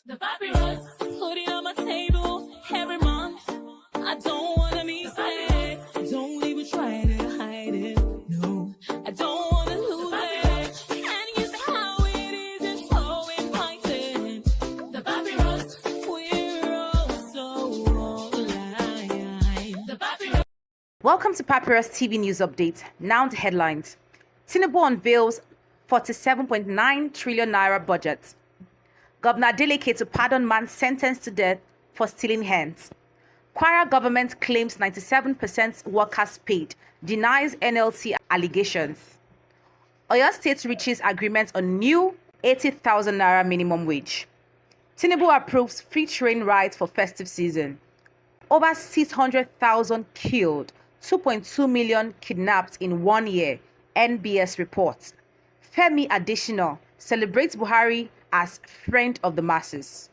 The papyrus, putting on my table every month. I don't wanna be sad. Don't even try to hide it. No, I don't wanna lose it. And you say how it is, it's so inviting. The papyrus, we're all so alive. The papyrus. Welcome to Papyrus TV News Update. Now the headlines. Tinubu unveils 47.9 trillion naira budget. Governor Adeleke to pardon man sentenced to death for stealing hens. Kwara government claims 97% workers paid, denies NLC allegations. Oyo State reaches agreement on new 80,000 naira minimum wage. Tinubu approves free train rides for festive season. Over 600,000 killed, 2.2 million kidnapped in 1 year, NBS reports. Femi Adesina celebrates Buhari as friend of the masses.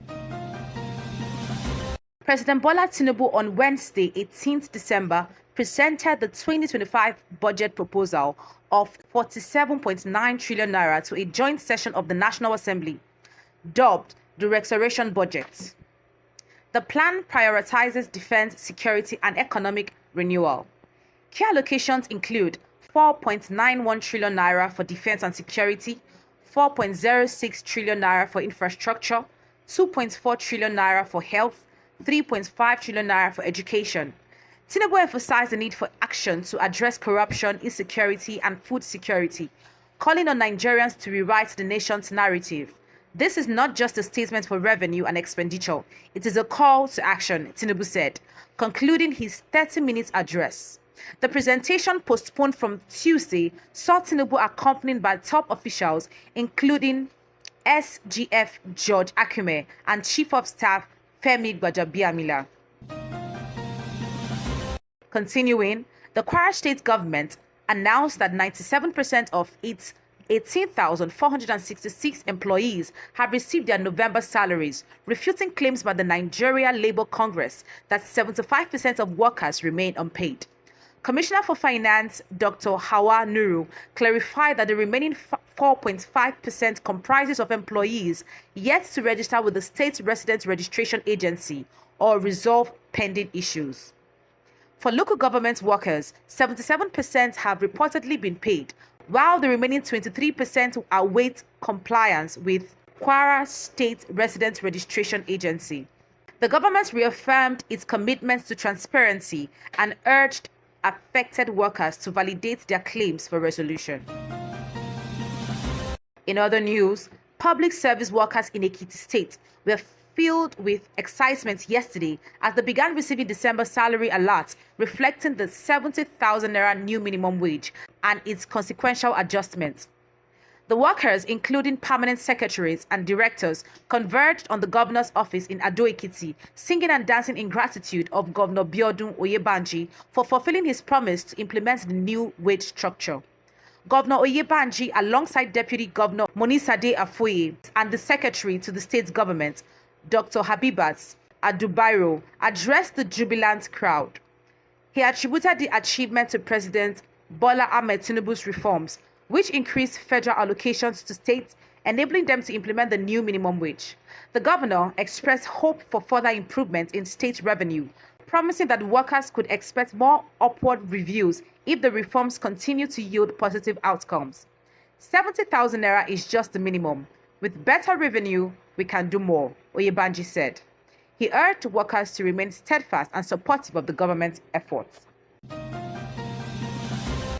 President Bola Tinubu on Wednesday, 18th December, presented the 2025 budget proposal of 47.9 trillion naira to a joint session of the National Assembly, dubbed the Restoration Budget. The plan prioritizes defense, security, and economic renewal. Key allocations include 4.91 trillion naira for defense and security, 4.06 trillion naira for infrastructure, 2.4 trillion naira for health, 3.5 trillion naira for education. Tinubu emphasized the need for action to address corruption, insecurity, and food security, calling on Nigerians to rewrite the nation's narrative. This is not just a statement for revenue and expenditure, it is a call to action, Tinubu said, concluding his 30-minute address. The presentation, postponed from Tuesday, saw Tinubu accompanied by top officials, including SGF George Akume and Chief of Staff Femi Gbajabiamila. Continuing, the Kwara State government announced that 97% of its 18,466 employees have received their November salaries, refuting claims by the Nigeria Labour Congress that 75% of workers remain unpaid. Commissioner for Finance, Dr. Hawa Nuru, clarified that the remaining 4.5% comprises of employees yet to register with the State Resident Registration Agency or resolve pending issues. For local government workers, 77% have reportedly been paid, while the remaining 23% await compliance with Kwara State Resident Registration Agency. The government reaffirmed its commitment to transparency and urged affected workers to validate their claims for resolution. In other news, public service workers in Ekiti State were filled with excitement yesterday as they began receiving December salary alerts reflecting the 70,000 naira new minimum wage and its consequential adjustments. The workers, including permanent secretaries and directors, converged on the governor's office in Ado-Ekiti, singing and dancing in gratitude of Governor Biodun Oyebanji for fulfilling his promise to implement the new wage structure. Governor Oyebanji, alongside Deputy Governor Monisade Afoye and the Secretary to the state government, Dr. Habibat Adubairo, addressed the jubilant crowd. He attributed the achievement to President Bola Ahmed Tinubu's reforms, which increased federal allocations to states, enabling them to implement the new minimum wage. The governor expressed hope for further improvement in state revenue, promising that workers could expect more upward reviews if the reforms continue to yield positive outcomes. 70,000 naira is just the minimum. With better revenue, we can do more, Oyebanji said. He urged workers to remain steadfast and supportive of the government's efforts.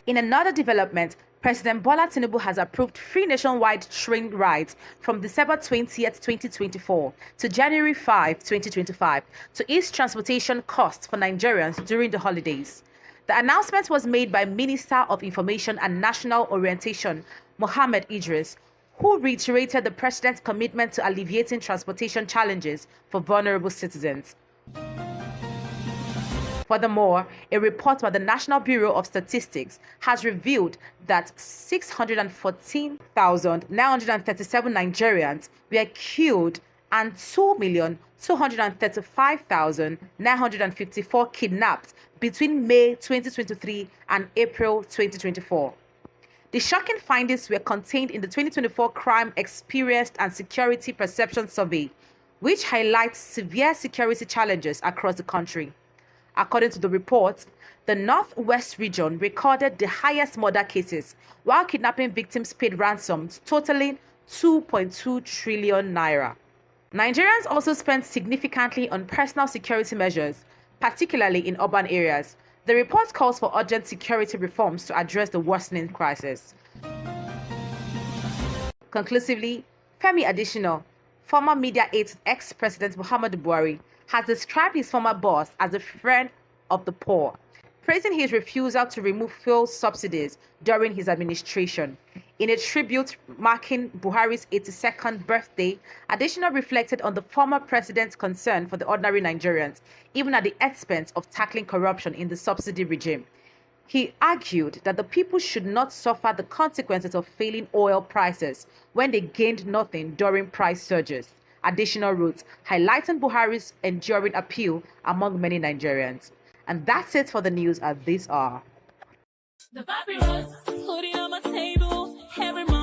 In another development, President Bola Tinubu has approved free nationwide train rides from December 20th, 2024 to January 5, 2025 to ease transportation costs for Nigerians during the holidays. The announcement was made by Minister of Information and National Orientation, Mohammed Idris, who reiterated the president's commitment to alleviating transportation challenges for vulnerable citizens. Furthermore, a report by the National Bureau of Statistics has revealed that 614,937 Nigerians were killed and 2,235,954 kidnapped between May 2023 and April 2024. The shocking findings were contained in the 2024 Crime Experience and Security Perception Survey, which highlights severe security challenges across the country. According to the report, the Northwest region recorded the highest murder cases, while kidnapping victims paid ransoms totaling 2.2 trillion naira. Nigerians also spent significantly on personal security measures, particularly in urban areas. The report calls for urgent security reforms to address the worsening crisis. Conclusively, Femi Adesina, former media aide to ex-President Muhammadu Buhari, has described his former boss as a friend of the poor, praising his refusal to remove fuel subsidies during his administration. In a tribute marking Buhari's 82nd birthday, Adesina reflected on the former president's concern for the ordinary Nigerians, even at the expense of tackling corruption in the subsidy regime. He argued that the people should not suffer the consequences of failing oil prices when they gained nothing during price surges. Additional wrote, highlighting Buhari's enduring appeal among many Nigerians. And that's it for the news at this hour. The papyrus, put it on my table every month.